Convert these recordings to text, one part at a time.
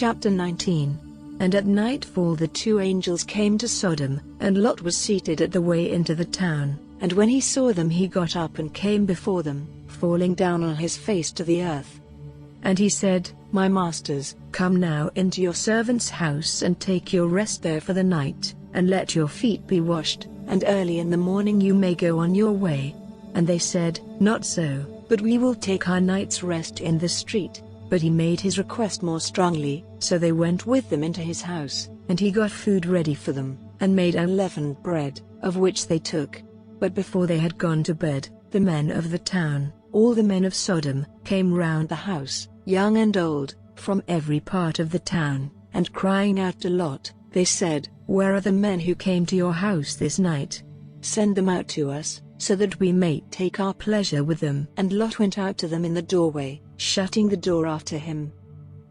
Chapter 19. And at nightfall the two angels came to Sodom, and Lot was seated at the way into the town. And when he saw them he got up and came before them, falling down on his face to the earth. And he said, My masters, come now into your servant's house and take your rest there for the night, and let your feet be washed, and early in the morning you may go on your way. And they said, Not so, but we will take our night's rest in the street. But he made his request more strongly, so they went with them into his house, and he got food ready for them, and made unleavened bread, of which they took. But before they had gone to bed, the men of the town, all the men of Sodom, came round the house, young and old, from every part of the town, and crying out to Lot, they said, Where are the men who came to your house this night? Send them out to us, so that we may take our pleasure with them. And Lot went out to them in the doorway, shutting the door after him.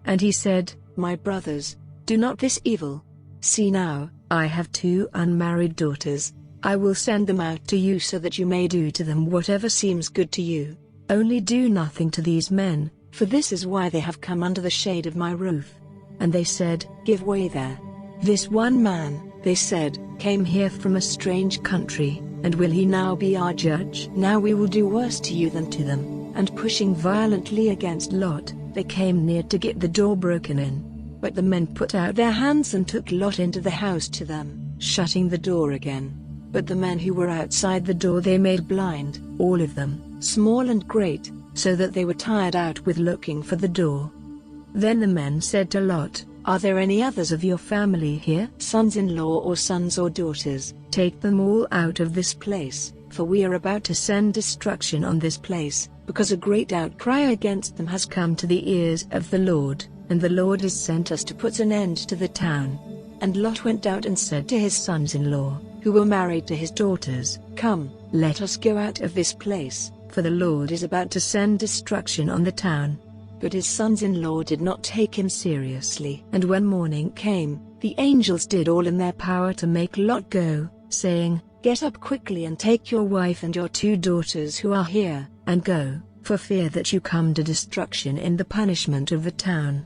And he said, My brothers, do not this evil. See now, I have 2 unmarried daughters. I will send them out to you so that you may do to them whatever seems good to you. Only do nothing to these men, for this is why they have come under the shade of my roof. And they said, Give way there. This one man, they said, came here from a strange country, and will he now be our judge? Now we will do worse to you than to them. And pushing violently against Lot, they came near to get the door broken in. But the men put out their hands and took Lot into the house to them, shutting the door again. But the men who were outside the door they made blind, all of them, small and great, so that they were tired out with looking for the door. Then the men said to Lot, Are there any others of your family here, sons-in-law or sons or daughters? Take them all out of this place, for we are about to send destruction on this place, because a great outcry against them has come to the ears of the Lord, and the Lord has sent us to put an end to the town. And Lot went out and said to his sons-in-law, who were married to his daughters, Come, let us go out of this place, for the Lord is about to send destruction on the town. But his sons-in-law did not take him seriously. And when morning came, the angels did all in their power to make Lot go, saying, Get up quickly and take your wife and your 2 daughters who are here, and go, for fear that you come to destruction in the punishment of the town.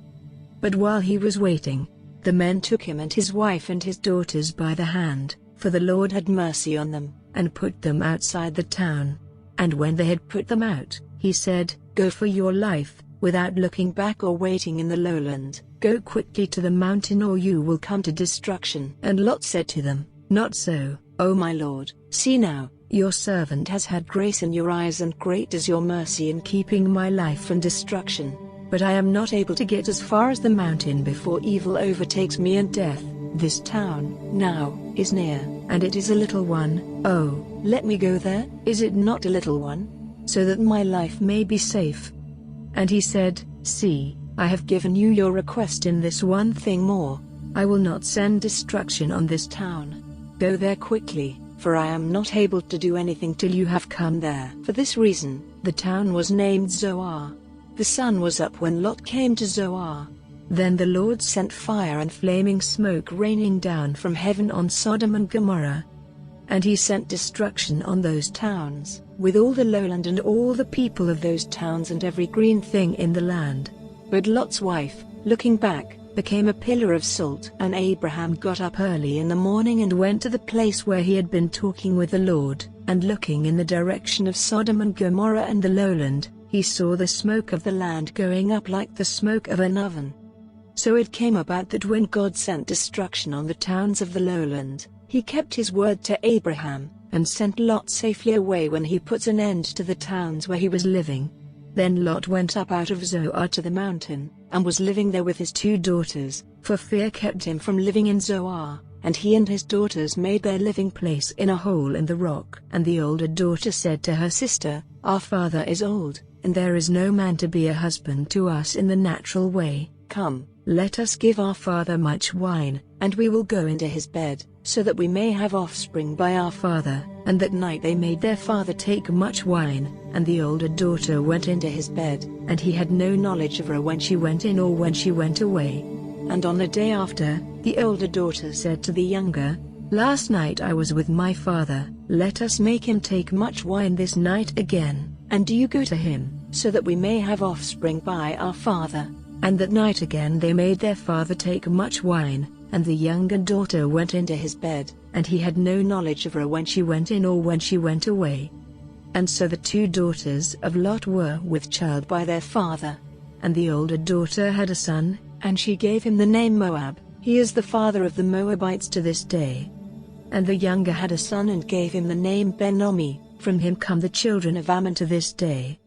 But while he was waiting, the men took him and his wife and his daughters by the hand, for the Lord had mercy on them, and put them outside the town. And when they had put them out, he said, Go for your life, without looking back or waiting in the lowland. Go quickly to the mountain or you will come to destruction. And Lot said to them, Not so, O my Lord, see now, your servant has had grace in your eyes and great is your mercy in keeping my life from destruction. But I am not able to get as far as the mountain before evil overtakes me and death. This town, now, is near, and it is a little one. Oh, let me go there, is it not a little one? So that my life may be safe. And he said, See, I have given you your request in this one thing more. I will not send destruction on this town. Go there quickly, for I am not able to do anything till you have come there. For this reason, the town was named Zoar. The sun was up when Lot came to Zoar. Then the Lord sent fire and flaming smoke raining down from heaven on Sodom and Gomorrah. And he sent destruction on those towns, with all the lowland and all the people of those towns and every green thing in the land. But Lot's wife, looking back, became a pillar of salt. And Abraham got up early in the morning and went to the place where he had been talking with the Lord, and looking in the direction of Sodom and Gomorrah and the lowland, he saw the smoke of the land going up like the smoke of an oven. So it came about that when God sent destruction on the towns of the lowland, he kept his word to Abraham, and sent Lot safely away when he put an end to the towns where he was living. Then Lot went up out of Zoar to the mountain, and was living there with his 2 daughters, for fear kept him from living in Zoar, and he and his daughters made their living place in a hole in the rock. And the older daughter said to her sister, Our father is old, and there is no man to be a husband to us in the natural way. Come, let us give our father much wine, and we will go into his bed, so that we may have offspring by our father. And that night they made their father take much wine, and the older daughter went into his bed, and he had no knowledge of her when she went in or when she went away. And on the day after, the older daughter said to the younger, Last night I was with my father, let us make him take much wine this night again, and do you go to him, so that we may have offspring by our father. And that night again they made their father take much wine, and the younger daughter went into his bed, and he had no knowledge of her when she went in or when she went away. And so the two daughters of Lot were with child by their father. And the older daughter had a son, and she gave him the name Moab. He is the father of the Moabites to this day. And the younger had a son and gave him the name Ben-Ommi. From him come the children of Ammon to this day.